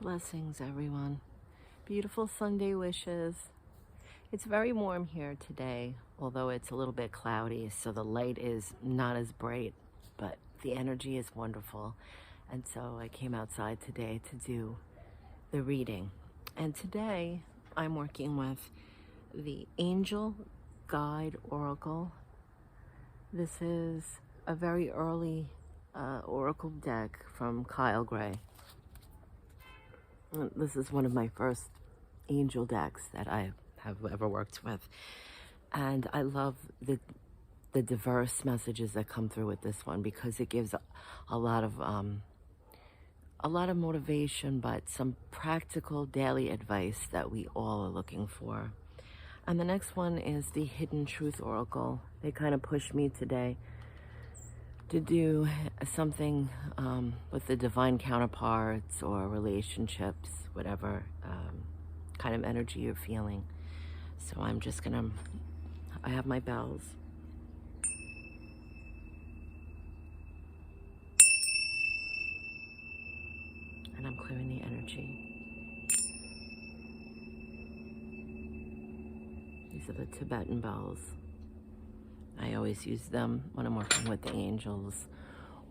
Blessings, everyone. Beautiful Sunday wishes. It's very warm here today, although it's a little bit cloudy, so the light is not as bright, but the energy is wonderful. And so I came outside today to do the reading. And today I'm working with the Angel Guide Oracle. This is a very early oracle deck from Kyle Gray. This is one of my first angel decks that I have ever worked with. And I love the diverse messages that come through with this one because it gives a lot of motivation, but some practical daily advice that we all are looking for. And the next one is the Hidden Truth Oracle. They kind of pushed me today to do something with the divine counterparts or relationships, whatever kind of energy you're feeling. So I'm just gonna, I have my bells. And I'm clearing the energy. These are the Tibetan bells. I always use them when I'm working with the angels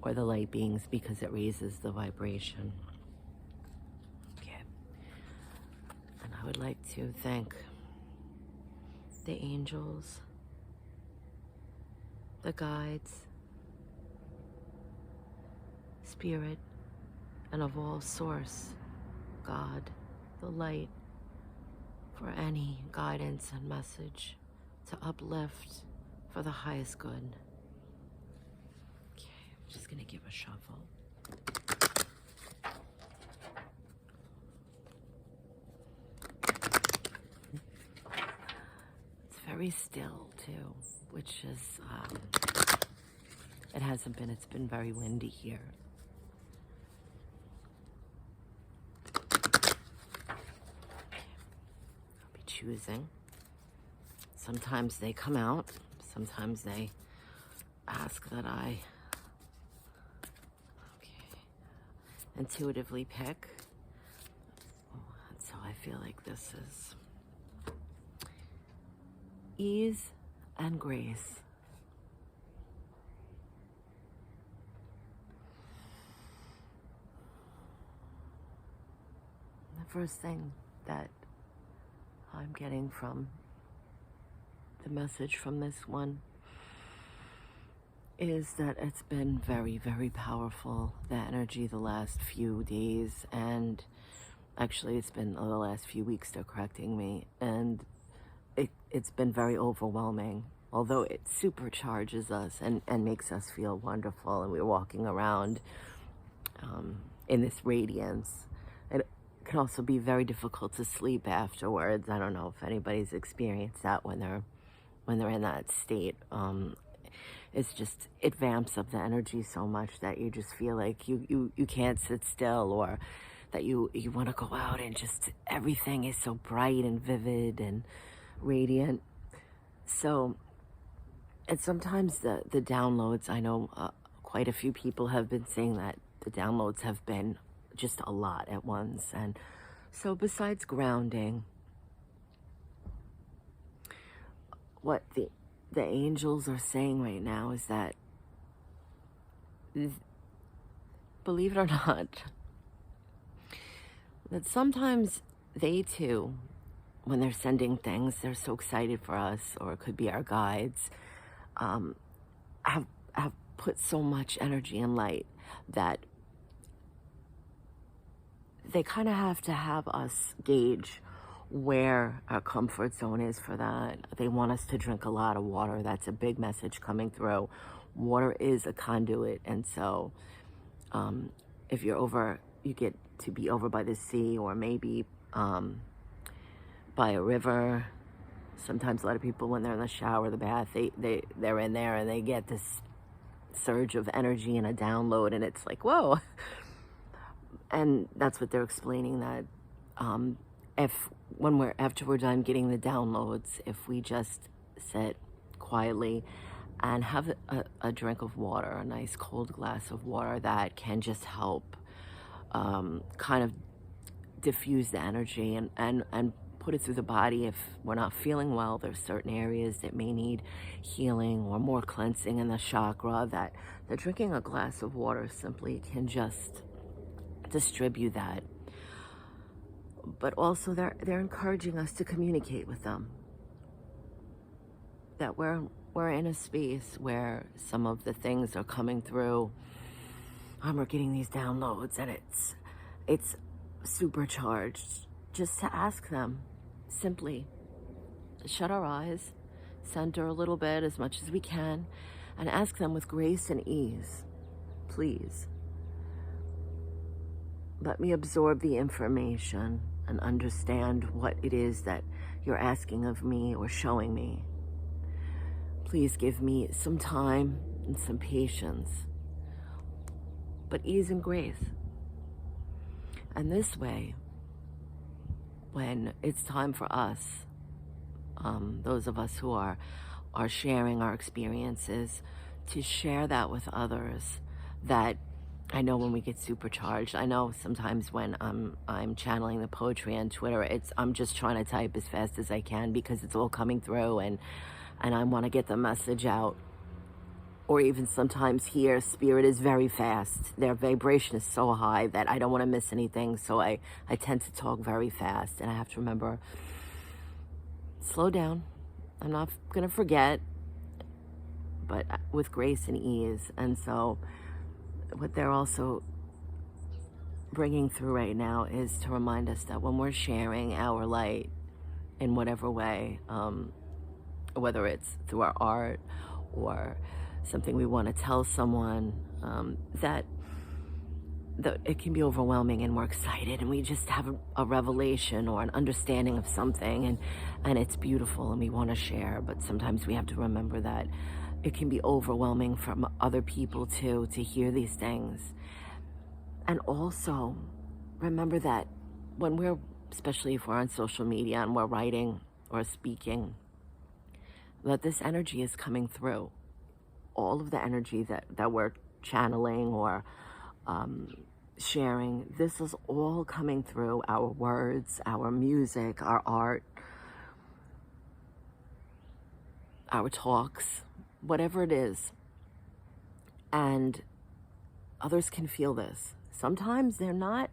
or the light beings because it raises the vibration. Okay. And I would like to thank the angels, the guides, spirit, and of all source, God, the light, for any guidance and message to uplift for the highest good. Okay, I'm just gonna give a shuffle. It's very still too, which is, it hasn't been, it's been very windy here. I'll be choosing. Sometimes they come out. Sometimes they ask that I intuitively pick. And so I feel like this is ease and grace. The first thing that I'm getting from the message from this one is that it's been very, very powerful, the energy the last few days, and actually it's been the last few weeks they're correcting me, and it's been very overwhelming, although it supercharges us and makes us feel wonderful, and we're walking around in this radiance. It can also be very difficult to sleep afterwards. I don't know if anybody's experienced that when they're in that state. It's just, it vamps up the energy so much that you just feel like you can't sit still, or that you want to go out and just everything is so bright and vivid and radiant. So, and sometimes the downloads, I know quite a few people have been saying that the downloads have been just a lot at once. And so besides grounding, what the angels are saying right now is that, believe it or not, that sometimes they too, when they're sending things, they're so excited for us, or it could be our guides, have put so much energy and light that they kind of have to have us gauge where our comfort zone is for that. They want us to drink a lot of water. That's a big message coming through. Water is a conduit, and so if you're you get to be over by the sea, or maybe by a river. Sometimes a lot of people, when they're in the shower, the bath, they're in there and they get this surge of energy and a download, and it's like, whoa. And that's what they're explaining, that after we're done getting the downloads, if we just sit quietly and have a drink of water, a nice cold glass of water, that can just help kind of diffuse the energy and put it through the body. If we're not feeling well, there's certain areas that may need healing or more cleansing in the chakra, that drinking a glass of water simply can just distribute that. But also they're encouraging us to communicate with them, that we're in a space where some of the things are coming through. We're getting these downloads, and it's supercharged. Just to ask them, simply shut our eyes, center a little bit as much as we can, and ask them with grace and ease, please, let me absorb the information and understand what it is that you're asking of me or showing me. Please give me some time and some patience, but ease and grace. And this way, when it's time for us, those of us who are sharing our experiences, to share that with others, that I know when we get supercharged, I know sometimes when I'm channeling the poetry on Twitter, I'm just trying to type as fast as I can because it's all coming through, and I want to get the message out. Or even sometimes here, spirit is very fast. Their vibration is so high that I don't want to miss anything. So I tend to talk very fast. And I have to remember, slow down. I'm not going to forget, but with grace and ease. And so what they're also bringing through right now is to remind us that when we're sharing our light in whatever way, whether it's through our art or something we want to tell someone, that it can be overwhelming, and we're excited and we just have a revelation or an understanding of something, and it's beautiful and we want to share. But sometimes we have to remember that it can be overwhelming from other people too, to hear these things. And also remember that when we're, especially if we're on social media and we're writing or speaking, that this energy is coming through. All of the energy that we're channeling or sharing, this is all coming through our words, our music, our art, our talks, whatever it is. And others can feel this. Sometimes they're not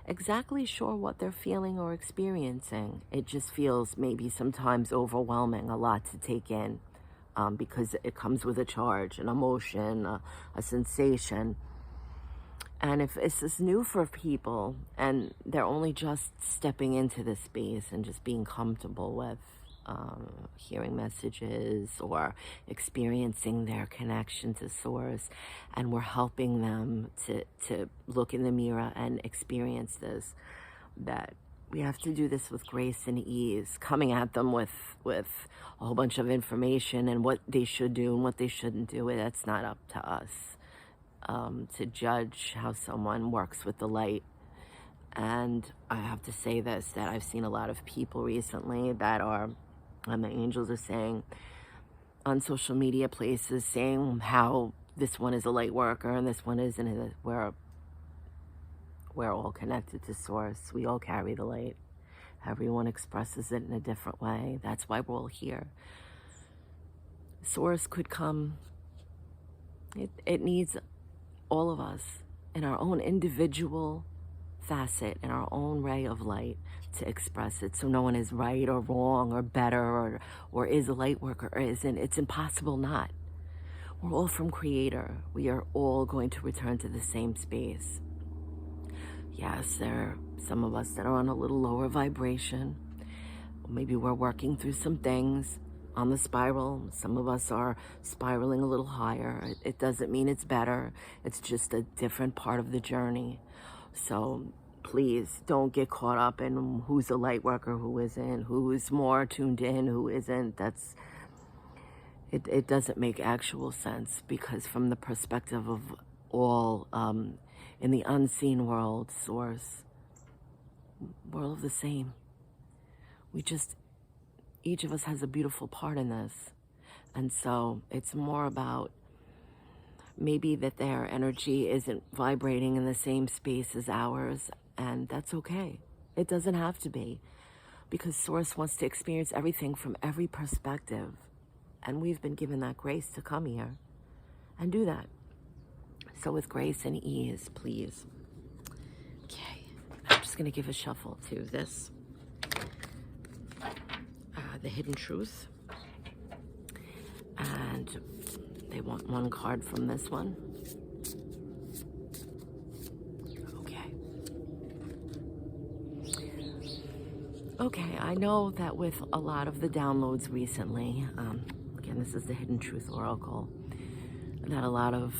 exactly sure what they're feeling or experiencing. It just feels maybe sometimes overwhelming, a lot to take in. Because it comes with a charge, an emotion, a sensation. And if this is new for people and they're only just stepping into this space and just being comfortable with hearing messages or experiencing their connection to source, and we're helping them to look in the mirror and experience this, that we have to do this with grace and ease, coming at them with a whole bunch of information and what they should do and what they shouldn't do. That's not up to us to judge how someone works with the light. And I have to say this, that I've seen a lot of people recently that are, and the angels are saying, on social media places, saying how this one is a light worker and this one isn't. We're all connected to source. We all carry the light. Everyone expresses it in a different way. That's why we're all here. Source could come. It needs all of us in our own individual facet, in our own ray of light, to express it. So no one is right or wrong or better or is a light worker or isn't. It's impossible not. We're all from Creator. We are all going to return to the same space. Yes, there are some of us that are on a little lower vibration. Maybe we're working through some things on the spiral. Some of us are spiraling a little higher. It doesn't mean it's better. It's just a different part of the journey. So please don't get caught up in who's a light worker, who isn't, who's more tuned in, who isn't. It doesn't make actual sense, because from the perspective of all, in the unseen world, source, we're all the same. Each of us has a beautiful part in this. And so it's more about maybe that their energy isn't vibrating in the same space as ours, and that's okay. It doesn't have to be, because Source wants to experience everything from every perspective. And we've been given that grace to come here and do that. So with grace and ease, please. Okay, I'm just going to give a shuffle to this. The Hidden Truth. And they want one card from this one. Okay. Okay, I know that with a lot of the downloads recently, again, this is the Hidden Truth Oracle, that a lot of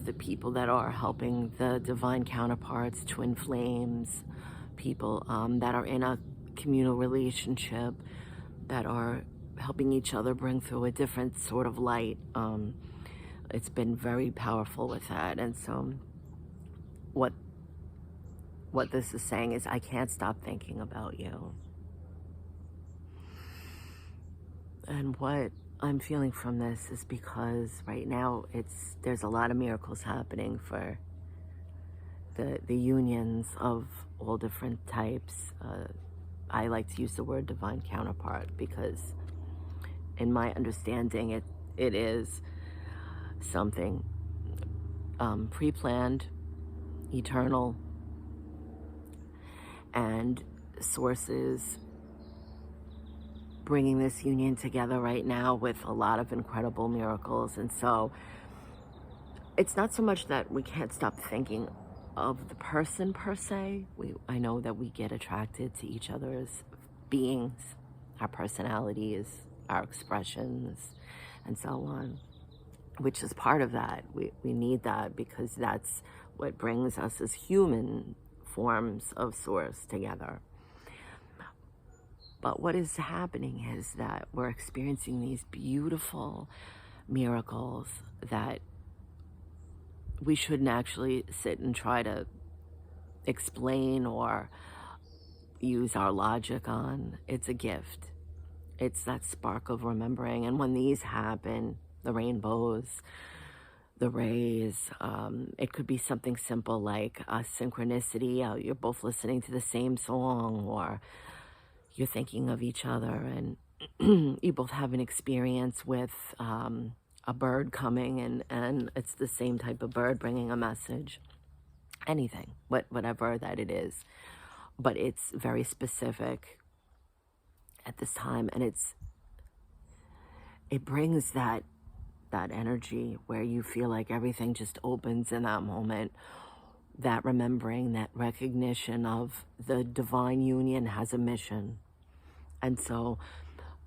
the people that are helping the divine counterparts, twin flames, people that are in a communal relationship, that are helping each other bring through a different sort of light. It's been very powerful with that. And so what this is saying is, I can't stop thinking about you. And what I'm feeling from this is because right now there's a lot of miracles happening for the unions of all different types. I like to use the word divine counterpart because in my understanding it is something pre-planned, eternal, and Sources bringing this union together right now with a lot of incredible miracles. And so it's not so much that we can't stop thinking of the person per se. I know that we get attracted to each other's beings, our personalities, our expressions, and so on, which is part of that. We need that because that's what brings us as human forms of Source together. But what is happening is that we're experiencing these beautiful miracles that we shouldn't actually sit and try to explain or use our logic on. It's a gift. It's that spark of remembering. And when these happen, the rainbows, the rays, it could be something simple like a synchronicity. You're both listening to the same song, or you're thinking of each other, and you both have an experience with a bird coming, and it's the same type of bird bringing a message. Anything, whatever that it is. But it's very specific at this time, and it brings that energy where you feel like everything just opens in that moment. That remembering, that recognition of the divine union has a mission. And so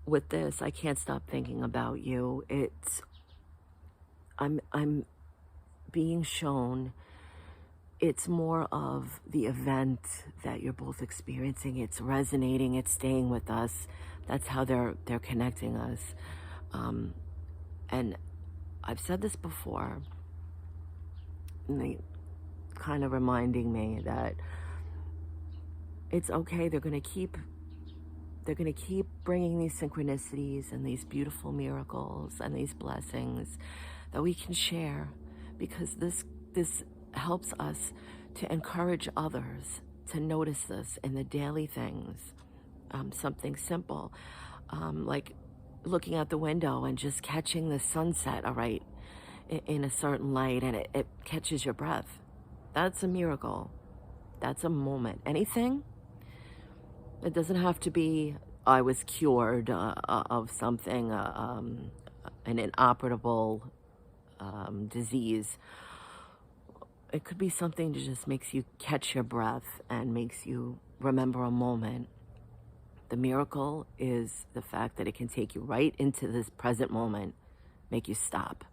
with this, I can't stop thinking about you. I'm being shown it's more of the event that you're both experiencing. It's resonating, it's staying with us. That's how they're connecting us. And I've said this before, and they kind of reminding me that it's okay. They're going to keep bringing these synchronicities and these beautiful miracles and these blessings that we can share, because this helps us to encourage others to notice this in the daily things. Something simple, like looking out the window and just catching the sunset, all right, in a certain light, and it catches your breath. That's a miracle. That's a moment. Anything. It doesn't have to be, I was cured of something, an inoperable disease. It could be something that just makes you catch your breath and makes you remember a moment. The miracle is the fact that it can take you right into this present moment, make you stop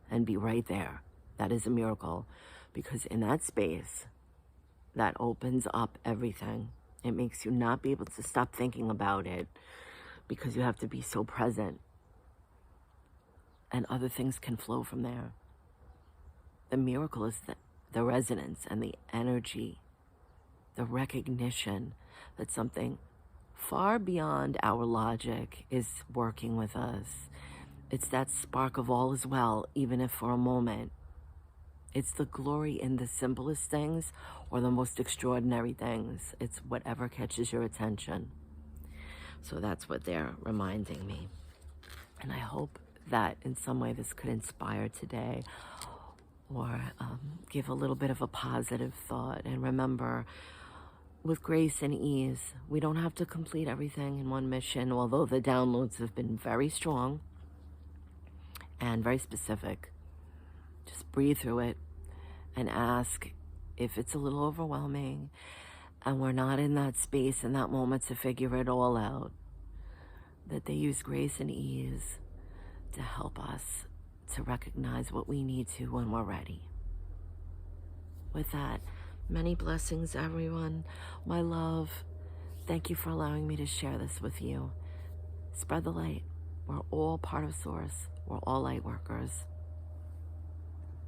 and be right there. That is a miracle, because in that space, that opens up everything. It makes you not be able to stop thinking about it because you have to be so present. And other things can flow from there. The miracle is the resonance and the energy, the recognition that something far beyond our logic is working with us. It's that spark of all is well, even if for a moment It's the glory in the simplest things or the most extraordinary things. It's whatever catches your attention. So that's what they're reminding me. And I hope that in some way this could inspire today, or give a little bit of a positive thought. And remember, with grace and ease, we don't have to complete everything in one mission, although the downloads have been very strong and very specific. Just breathe through it and ask if it's a little overwhelming and we're not in that space in that moment to figure it all out, that they use grace and ease to help us to recognize what we need to when we're ready. With that, many blessings, everyone. My love, thank you for allowing me to share this with you. Spread the light. We're all part of Source. We're all light workers.